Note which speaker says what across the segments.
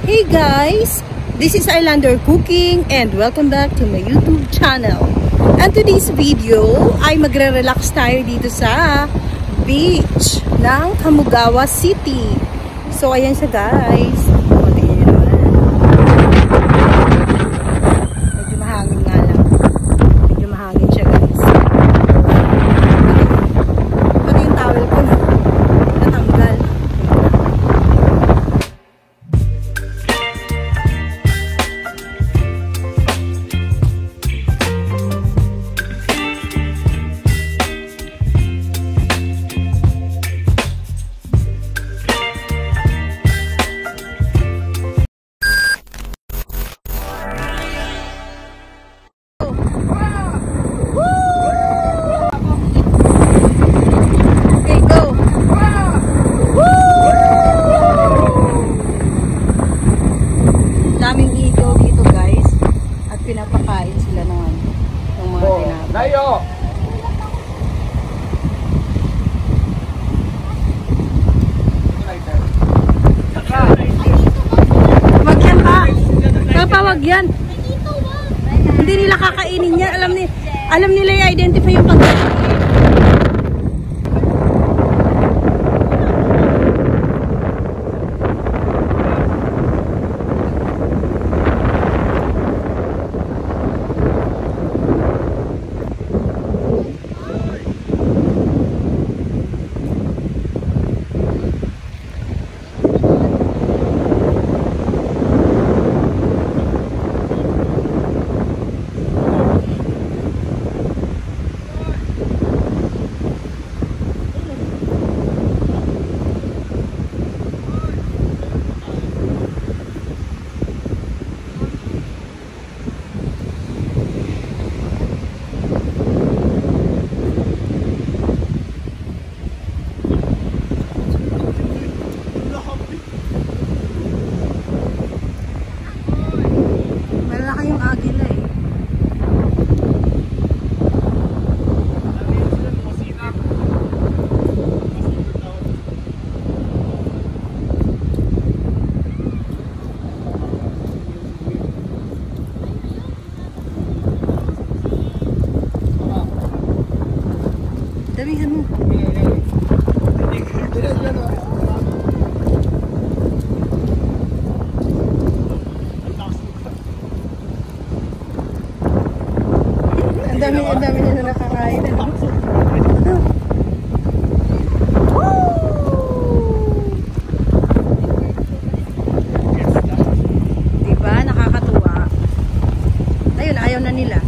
Speaker 1: Hey guys, this is Islander Cooking and welcome back to my YouTube channel. And today's video ay magre-relax tayo dito sa beach ng Kamugawa City. So ayan siya guys. Medyo mahangin nga lang. Medyo mahangin siya guys. Pati yung towel ko natanggal. Pinapakain sila ng mga tinapay.
Speaker 2: Layo!
Speaker 1: Wag yan pa! Kapawag yan! Hindi nila kakainin yan. Alam nila i-identify yung pagkain. Damihan mo. Ang dami na nakakain. Diba? Nakakatuwa. Ayun, ayaw na nila.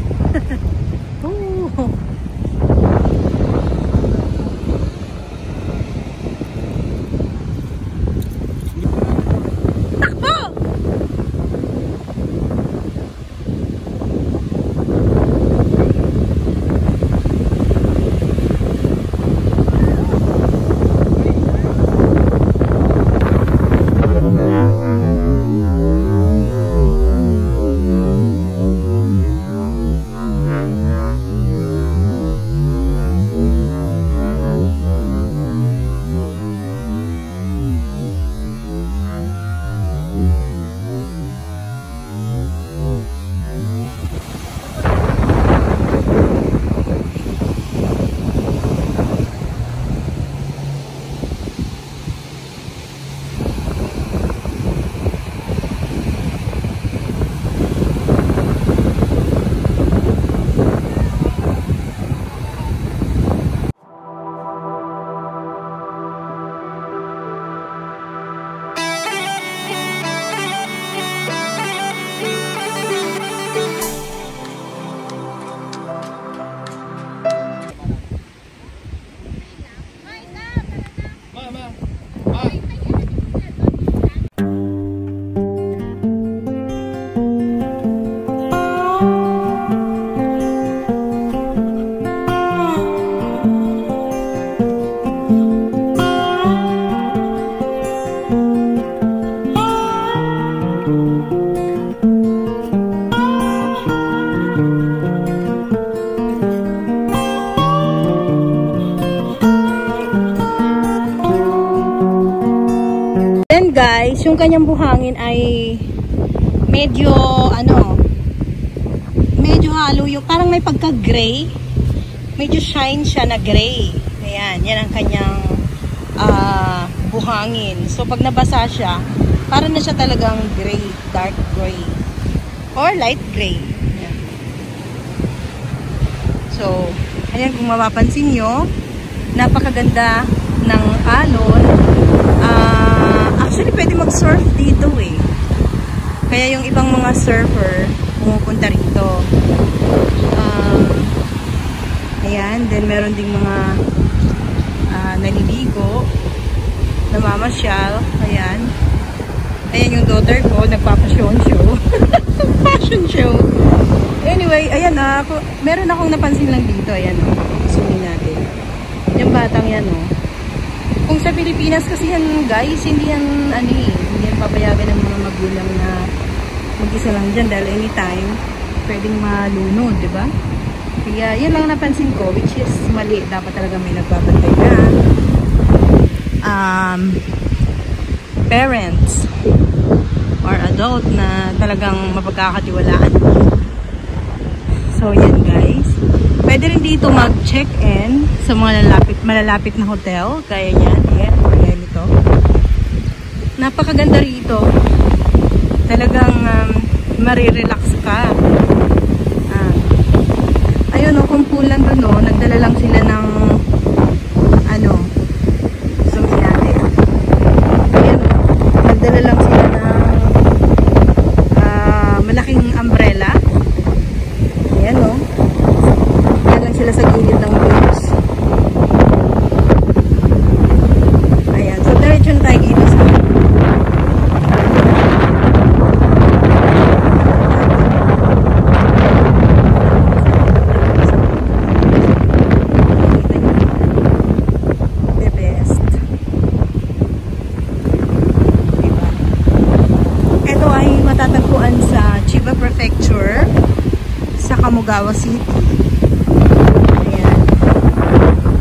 Speaker 1: yung kanyang buhangin ay medyo medyo halo yung parang may pagka-gray. Medyo shine siya na gray. Ayan, yan ang kanyang buhangin. So pag nabasa siya, parang na siya talagang gray, dark gray or light gray. Ayan. So, ayan, kung mapapansin nyo, napakaganda ng alon. Actually, pwede mag-surf dito eh. Kaya yung ibang mga surfer pumupunta rito. Ayan, then meron ding mga naliligo, namamasyal. Ayan. Ayan yung daughter ko, nagpapasyon show. Fashion show. Anyway, ayan meron akong napansin lang dito. Ayan sumin natin. Yung batang yan Kung sa Pilipinas kasi yan guys, hindi yan hindi yan papayagan ng mga magulang na mag-isa lang dyan dahil anytime pwedeng malunod, di ba? Kaya yun lang napansin ko, which is mali. Dapat talaga may nagbabantay na parents or adult na talagang mapagkakatiwalaan. So yan guys, pwede rin dito mag-check-in sa mga malalapit na hotel. Kaya yan, ayan ito. Napakaganda rito. Talagang marirelax ka. Ayun kumpulan doon nagdala lang sila ng zoom natin. Ayun nagdala lang sila ng malaking umbrella. Ayan yan lang sila sa gilid ng beach. Ayan, so diretso na tayo dito sa matatagpuan sa Chiba Prefecture sa Kamogawa City. Ayan.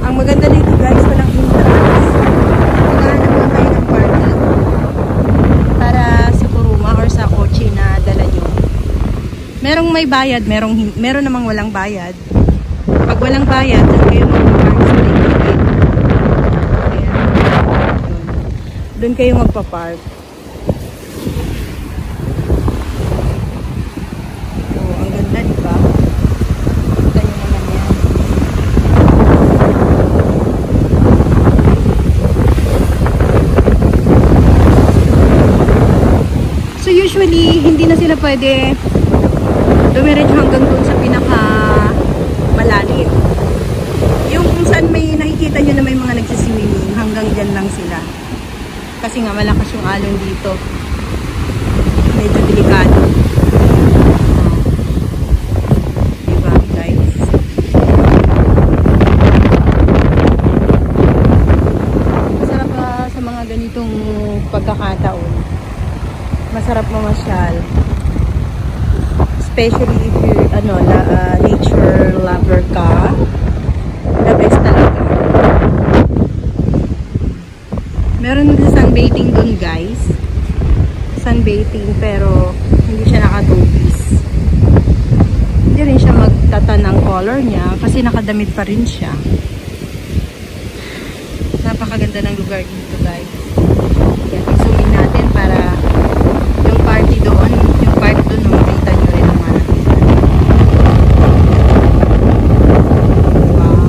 Speaker 1: Ang maganda dito guys, walang entrance. Maghanap lang kayo ng parking para sa kuruma or sa kotse na dala nyo. Merong may bayad, meron namang walang bayad. Pag walang bayad, doon kayo magpapark sa gate. Doon kayo magpapark. So usually, hindi na sila pwede dumiretso hanggang doon sa pinaka malalim. Yung kung saan may nakikita nyo na may mga nagsiswimming, hanggang dyan lang sila. Kasi nga malakas yung alon dito. Medyo delikado. Diba guys? Masarap sa mga ganitong pagkakataon. Masarap mamasyal. Especially if you nature lover ka. The best talaga. Meron din sunbathing dun guys. Sunbathing pero hindi siya naka-two-piece. Hindi rin siya magtatan ng color niya kasi nakadamit pa rin siya. Napakaganda ng lugar dito guys. Yan, i-zoom natin para yung party doon, yung park doon, makita nyo rin naman. Wow.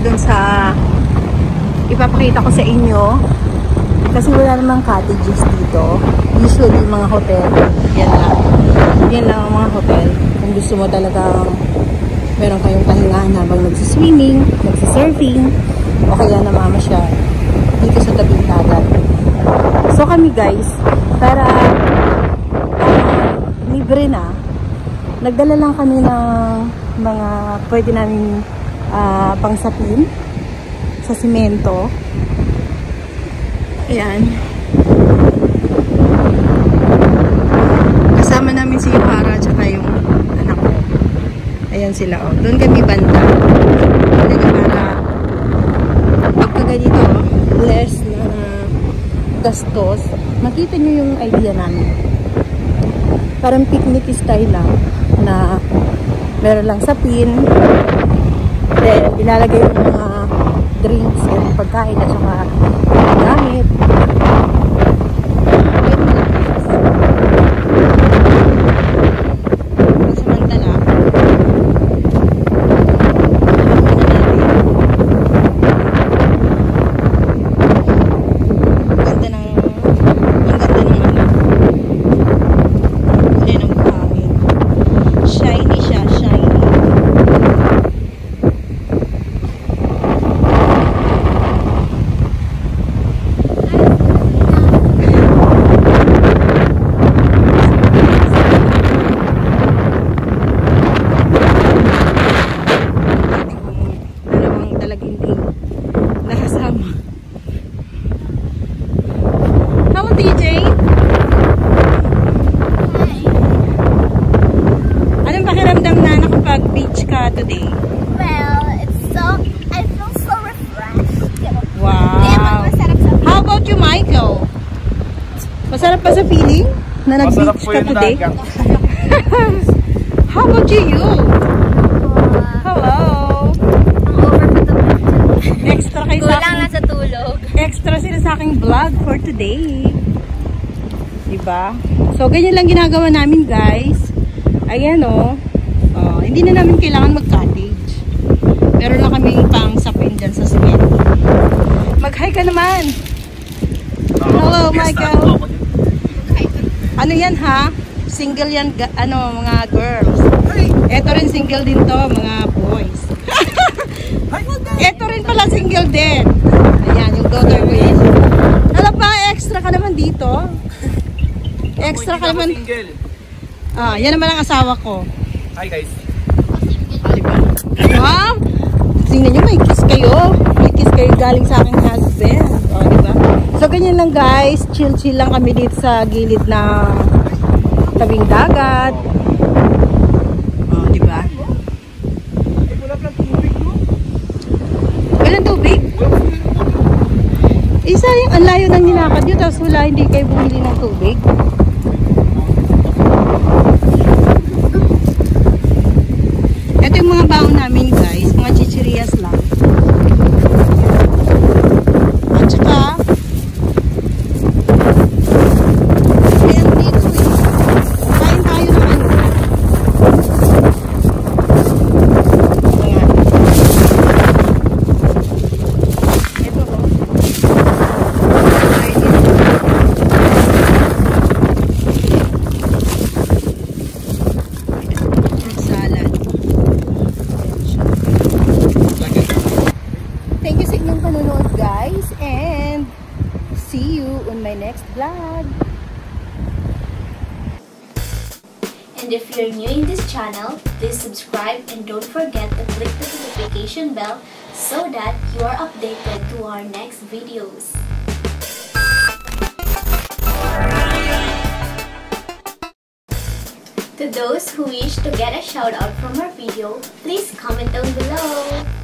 Speaker 1: Dun sa ipapakita ko sa inyo kasi wala namang cottages dito. Usually mga hotel yan lang ang mga hotel kung gusto mo talagang meron kayong pahingahan habang nagsiswimming, nagsisurfing, o kaya namamasyal dito sa tabing dagat. So kami guys, para libre na, nagdala lang kami ng mga pwede namin pangsapin sa simento. Ayan. Kasama namin si Yohara at saka yung anak ko. Ayan sila. Oh. Doon kami banda. Talaga para pagka ganito, less na gastos. Makita nyo yung idea namin. Parang picnic style lang na meron lang sapin. Then, ilalagay yung mga drinks and pagkain at saka gamit.
Speaker 2: Today?
Speaker 3: Well, I feel so refreshed.
Speaker 2: Wow. How about you, Michael? Masarap pa sa feeling na nag-beach ka today? How about you? Hello.
Speaker 3: I'm overcommitted.
Speaker 2: Extra kayo sa
Speaker 3: Kulang lang sa tulog.
Speaker 2: Extra sila sa aking vlog for today. Diba? So, ganyan lang ginagawa namin, guys. Ayan, oh. Hindi na namin kailangan mag-cottage. Meron lang kami pang sapin dyan sa cement. Mag-hi ka naman. Hello, Michael. Ano yan, ha? Single yan, mga girls. Ito rin single din to, mga boys. Ito rin pala single din. Ayan, yung daughter ko yun. Alam pa, extra ka naman dito. Extra ka naman. Yan naman ang asawa ko.
Speaker 4: Hi guys.
Speaker 2: Wow! Tingnan nyo, may kiss kayo. May kiss kayo galing sa aking husband. O, diba? So, ganyan lang guys. Chill-chill lang kami dito sa gilid ng tabing dagat. O, diba? Walang tubig? Isa yung ang layo ng nilakad nyo, tapos wala, hindi kayo bumili ng tubig. Ito yung mga baon namin guys, mga chichirias lang. At saka ayan dito kain tayo ng ano. Ayan. Ito ko. Salad. Thank you sa inyong panonood guys, and see you on my next vlog.
Speaker 3: And if you're new in this channel, please subscribe and don't forget to click the notification bell so that you are updated to our next videos. To those who wish to get a shout out from our video, please comment down below.